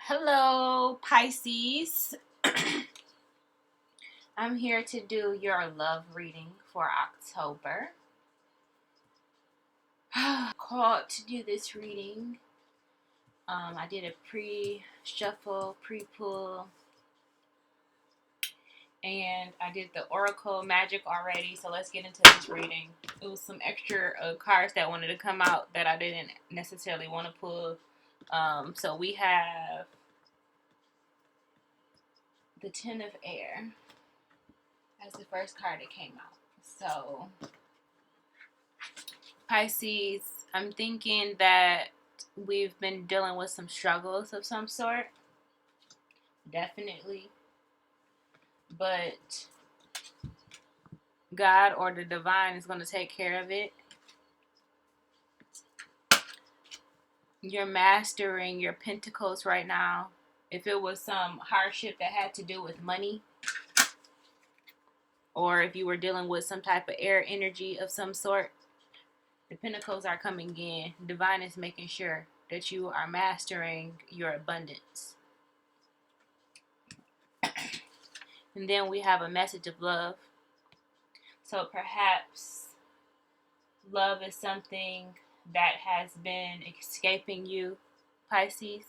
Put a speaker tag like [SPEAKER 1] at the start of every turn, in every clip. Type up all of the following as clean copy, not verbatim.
[SPEAKER 1] Hello, Pisces. I'm here to do your love reading for October. Called to do this reading. I did a pre-shuffle, pre-pull, and I did the Oracle Magic already. So let's get into this reading. It was some extra cards that wanted to come out that I didn't necessarily want to pull. So we have the Ten of Air as the first card that came out. So Pisces, I'm thinking that we've been dealing with some struggles of some sort. Definitely. But God or the divine is going to take care of it. You're mastering your pentacles right now. If it was some hardship that had to do with money, or if you were dealing with some type of air energy of some sort, the pentacles are coming in. Divine is making sure that you are mastering your abundance. And then we have a message of love. So perhaps love is something that has been escaping you, Pisces.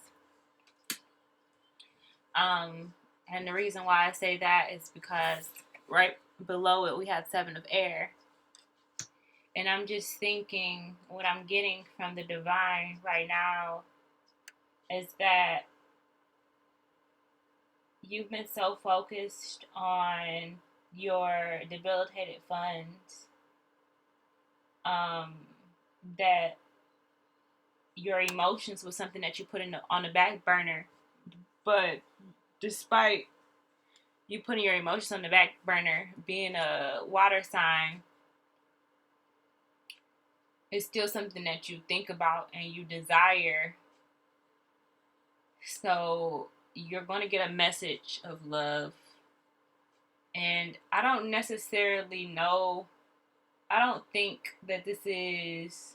[SPEAKER 1] And the reason why I say that is because right below it we have Seven of Air. And I'm just thinking, what I'm getting from the divine right now is that you've been so focused on your debilitated funds that your emotions was something that you put on the back burner. But despite you putting your emotions on the back burner, being a water sign, it's still something that you think about and you desire. So you're going to get a message of love. And I don't necessarily know, I don't think that this is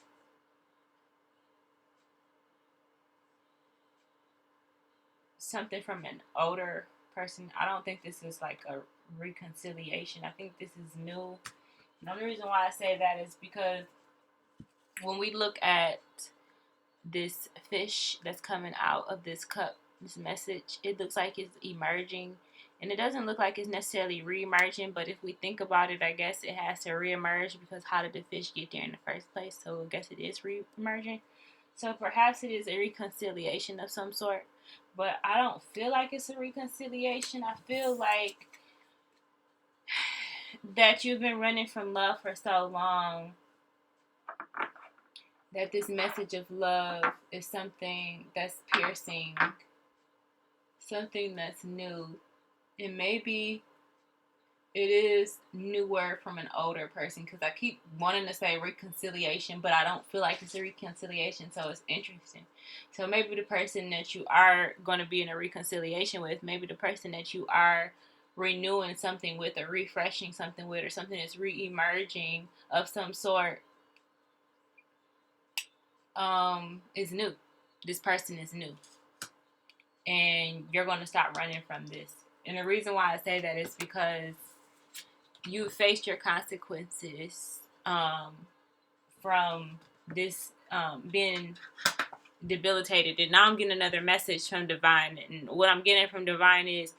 [SPEAKER 1] something from an older person. I don't think this is like a reconciliation. I think this is new. And the only reason why I say that is because when we look at this fish that's coming out of this cup, this message, it looks like it's emerging. And it doesn't look like it's necessarily re-emerging, but if we think about it, I guess it has to re-emerge because how did the fish get there in the first place? So I guess it is re-emerging. So perhaps it is a reconciliation of some sort, but I don't feel like it's a reconciliation. I feel like that you've been running from love for so long that this message of love is something that's piercing, something that's new. And maybe it is newer from an older person, because I keep wanting to say reconciliation, but I don't feel like it's a reconciliation, so it's interesting. So maybe the person that you are going to be in a reconciliation with, maybe the person that you are renewing something with or refreshing something with, or something that's re-emerging of some sort, is new. This person is new. And you're going to stop running from this. And the reason why I say that is because you faced your consequences from this being debilitated. And now I'm getting another message from Divine. And what I'm getting from Divine is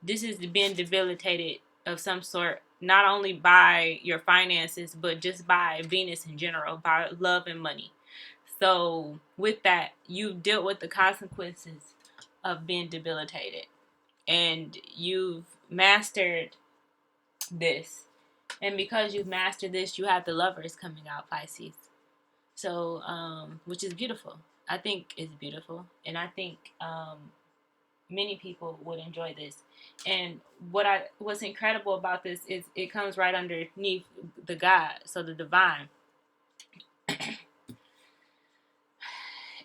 [SPEAKER 1] this is being debilitated of some sort, not only by your finances, but just by Venus in general, by love and money. So with that, you've dealt with the consequences of being debilitated. And you've mastered this. And because you've mastered this, you have the Lovers coming out, Pisces. So, which is beautiful. I think it's beautiful. And I think many people would enjoy this. And what's incredible about this is it comes right underneath the God, so the divine.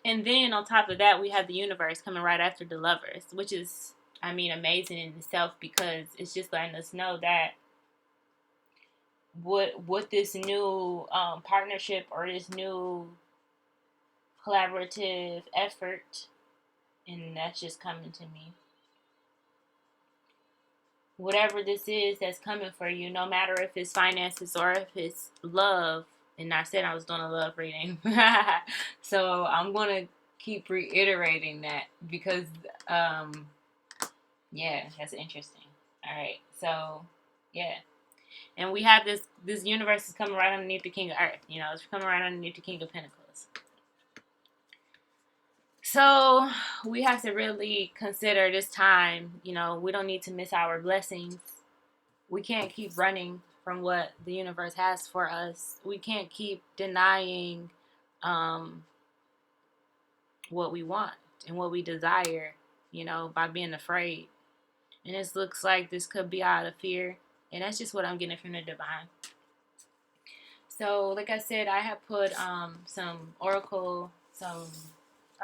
[SPEAKER 1] And then on top of that, we have the universe coming right after the Lovers, which is, I mean, amazing in itself, because it's just letting us know that what this new partnership or this new collaborative effort And that's just coming to me. Whatever this is that's coming for you, no matter if it's finances or if it's love. And I said I was doing a love reading. So I'm going to keep reiterating that because, yeah, that's interesting. All right. So, yeah. And we have this universe is coming right underneath the King of Earth. It's coming right underneath the King of Pentacles. So we have to really consider this time. We don't need to miss our blessings. We can't keep running from what the universe has for us. We can't keep denying what we want and what we desire, by being afraid. And this looks like this could be out of fear. And that's just what I'm getting from the divine. So, like I said, I have put some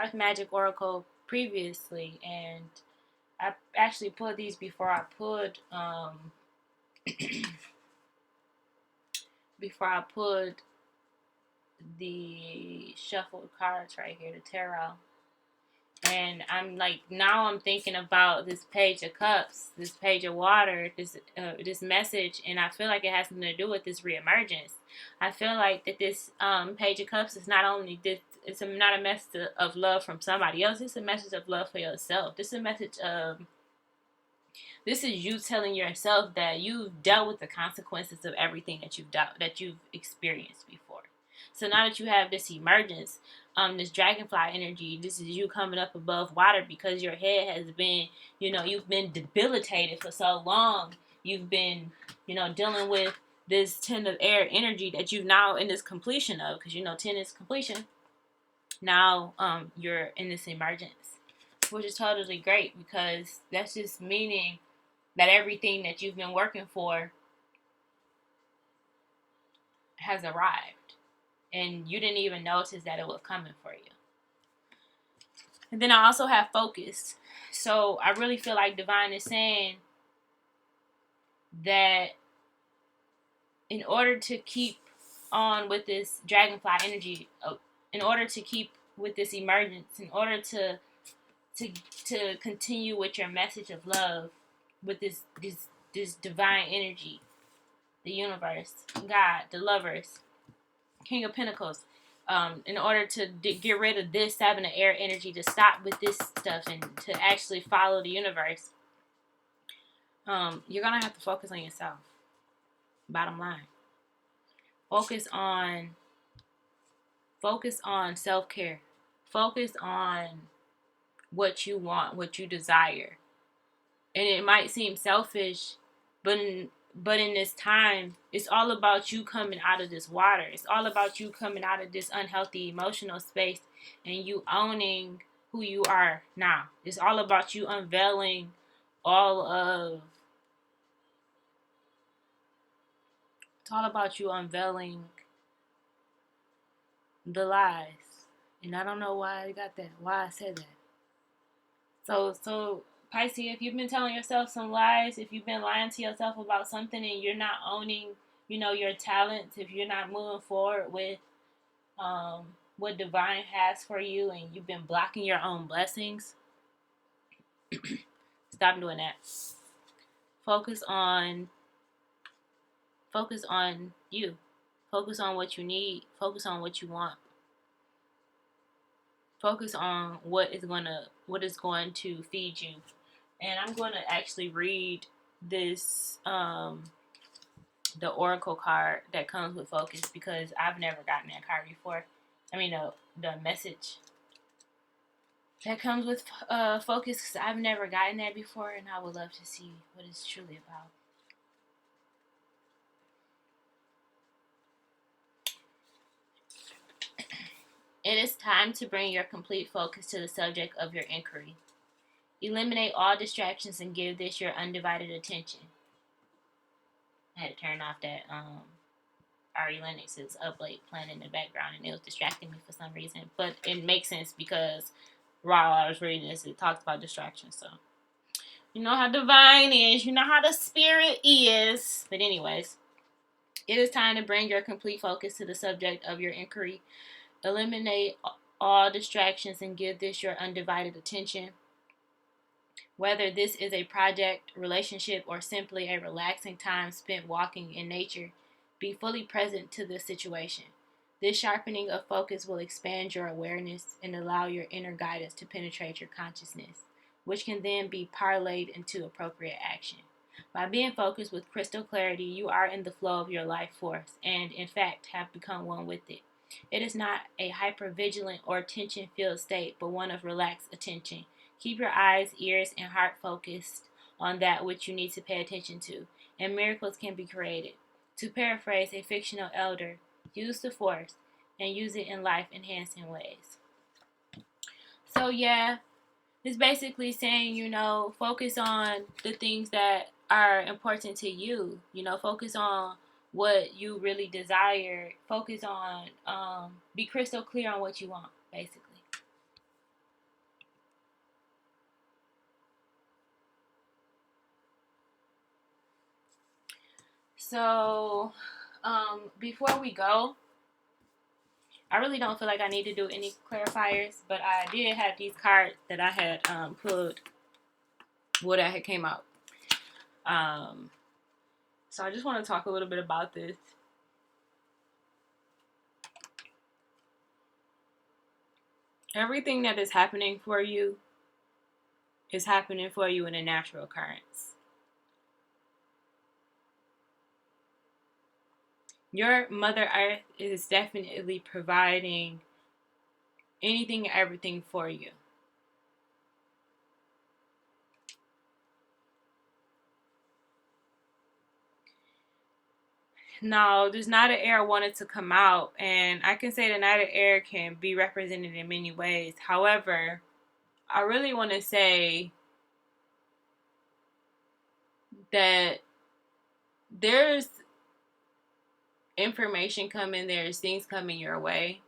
[SPEAKER 1] Earth Magic Oracle previously, and I actually put these before I put the shuffled cards right here, the tarot. And I'm like, now I'm thinking about this Page of Cups, this Page of Water, this message, and I feel like it has something to do with this reemergence. I feel like that this Page of Cups is not only this, it's not a message of love from somebody else. It's a message of love for yourself. This is a message of, this is you telling yourself that you've dealt with the consequences of everything that you've experienced before. So now that you have this emergence, this dragonfly energy, this is you coming up above water because your head has been, you've been debilitated for so long. You've been, dealing with this 10 of air energy that you've now in this completion of, because 10 is completion. Now you're in this emergence, which is totally great because that's just meaning that everything that you've been working for has arrived. And you didn't even notice that it was coming for you. And then I also have focus. So I really feel like Divine is saying that in order to keep on with this dragonfly energy, in order to keep with this emergence, in order to continue with your message of love, with this divine energy, the universe, God, the lovers, King of Pentacles, in order to get rid of this 7 of air energy, to stop with this stuff and to actually follow the universe, you're going to have to focus on yourself. Bottom line. Focus on self-care. Focus on what you want, what you desire. And it might seem selfish, but in this time, it's all about you coming out of this water. It's all about you coming out of this unhealthy emotional space and you owning who you are now. It's all about you unveiling it's all about you unveiling the lies. And I don't know why I got that, why I said that. So Pisces, if you've been telling yourself some lies, if you've been lying to yourself about something and you're not owning, your talents, if you're not moving forward with what divine has for you and you've been blocking your own blessings, stop doing that. Focus on you. Focus on what you need. Focus on what you want. Focus on what is going to feed you. And I'm going to actually read this the oracle card that comes with focus because I've never gotten that card before. I mean the message that comes with focus, because I've never gotten that before, and I would love to see what it's truly about. It is time to bring your complete focus to the subject of your inquiry. Eliminate all distractions and give this your undivided attention. I had to turn off that Ari Lennox is up late playing in the background, and it was distracting me for some reason. But it makes sense because while I was reading this, it talks about distractions. So you know how divine is, you know how the spirit is. But anyways, it is time to bring your complete focus to the subject of your inquiry. Eliminate all distractions and give this your undivided attention. Whether this is a project, relationship, or simply a relaxing time spent walking in nature, be fully present to the situation. This sharpening of focus will expand your awareness and allow your inner guidance to penetrate your consciousness, which can then be parlayed into appropriate action. By being focused with crystal clarity, you are in the flow of your life force and, in fact, have become one with it. It is not a hypervigilant or tension filled state, but one of relaxed attention. Keep your eyes, ears, and heart focused on that which you need to pay attention to, and miracles can be created. To paraphrase a fictional elder, use the force and use it in life enhancing ways. So, yeah, it's basically saying, focus on the things that are important to you. Focus on what you really desire. Focus on, be crystal clear on what you want, basically. So, before we go, I really don't feel like I need to do any clarifiers, but I did have these cards that I had pulled what I had came out. So I just want to talk a little bit about this. Everything that is happening for you is happening for you in a natural occurrence. Your Mother Earth is definitely providing anything and everything for you. Now, this Knight of Air wanted to come out, and I can say the Knight of Air can be represented in many ways. However, I really want to say that there's information coming, there's things coming your way,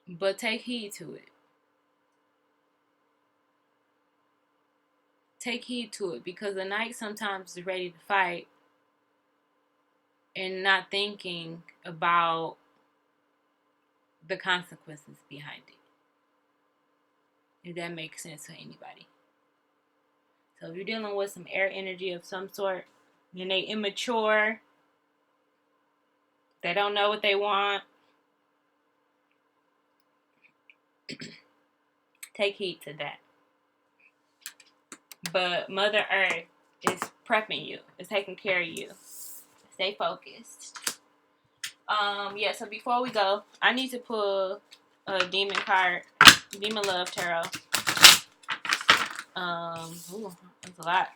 [SPEAKER 1] but take heed to it. Take heed to it, because the Knight sometimes is ready to fight and not thinking about the consequences behind it. If that makes sense to anybody. So if you're dealing with some air energy of some sort, and they immature, they don't know what they want, take heed to that. But Mother Earth is prepping you, is taking care of you. Stay focused. So before we go, I need to pull a demon card, Demon Love Tarot. That's a lot.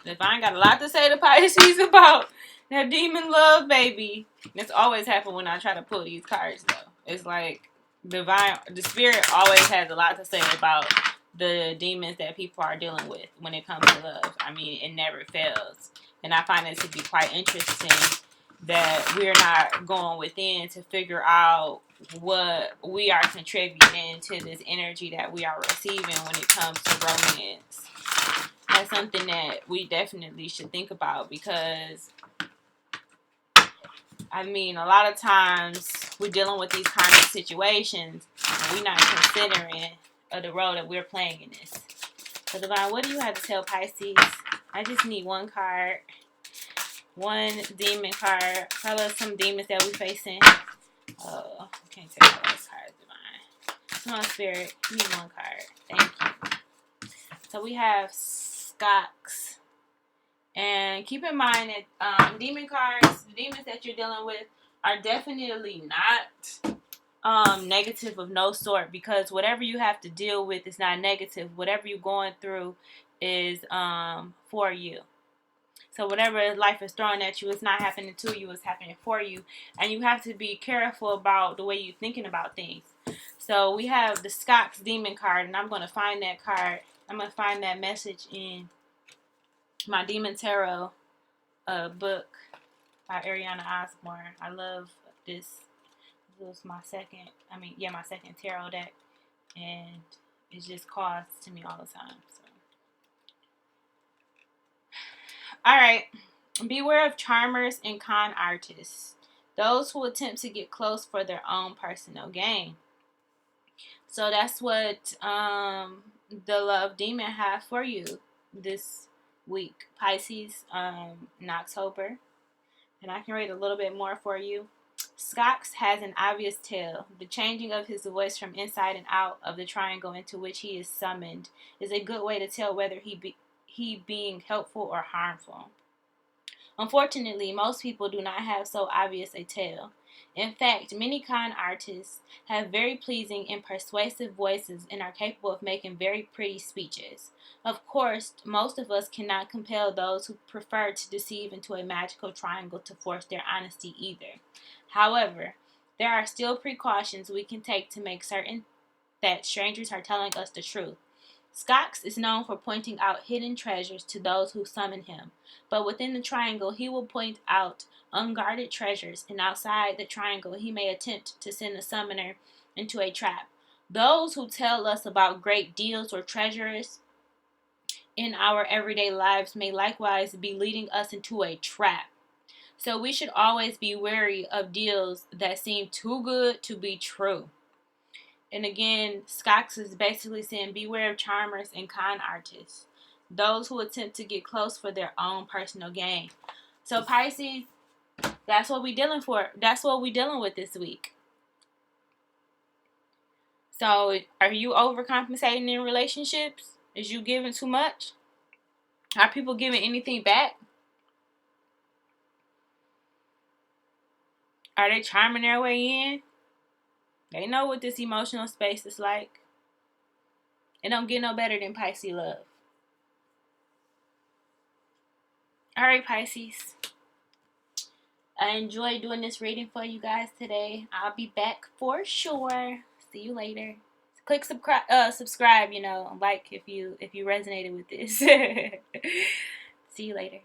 [SPEAKER 1] If I ain't got a lot to say to Pisces about that demon love, baby, that's always happen when I try to pull these cards, though. It's like the spirit always has a lot to say about the demons that people are dealing with when it comes to love. I mean, it never fails. And I find it to be quite interesting that we're not going within to figure out what we are contributing to this energy that we are receiving when it comes to romance. That's something that we definitely should think about, because I mean, a lot of times we're dealing with these kind of situations and we're not considering the role that we're playing in this. So Divine, what do you have to tell Pisces? I just need one card. One demon card. Tell us some demons that we're facing. I can't tell you those cards, Divine. Come on, Spirit. Give me one card. Thank you. So we have Scox. And keep in mind that demon cards, the demons that you're dealing with, are definitely not negative of no sort, because whatever you have to deal with is not negative. Whatever you're going through is for you. So whatever life is throwing at you, it's not happening to you, it's happening for you. And you have to be careful about the way you're thinking about things. So we have the Scox Demon card, and I'm going to find that card. I'm going to find that message in my Demon Tarot book by Ariana Osborne. I love this. This was my second tarot deck, and it just calls to me all the time. So, all right. Beware of charmers and con artists. Those who attempt to get close for their own personal gain. So that's what the love demon have for you this week, Pisces, in October. And I can read a little bit more for you. Scox has an obvious tale. The changing of his voice from inside and out of the triangle into which he is summoned is a good way to tell whether he being helpful or harmful. Unfortunately, most people do not have so obvious a tale. In fact, many con artists have very pleasing and persuasive voices and are capable of making very pretty speeches. Of course, most of us cannot compel those who prefer to deceive into a magical triangle to force their honesty either. However, there are still precautions we can take to make certain that strangers are telling us the truth. Scox is known for pointing out hidden treasures to those who summon him, but within the triangle he will point out unguarded treasures, and outside the triangle he may attempt to send the summoner into a trap. Those who tell us about great deals or treasures in our everyday lives may likewise be leading us into a trap. So we should always be wary of deals that seem too good to be true. And again, Scox is basically saying beware of charmers and con artists, those who attempt to get close for their own personal gain. So Pisces, that's what we're dealing for. That's what we're dealing with this week. So are you overcompensating in relationships? Is you giving too much? Are people giving anything back? Are they charming their way in? They know what this emotional space is like. It don't get no better than Pisces love. Alright, Pisces. I enjoyed doing this reading for you guys today. I'll be back for sure. See you later. Click subscribe, like if you resonated with this. See you later.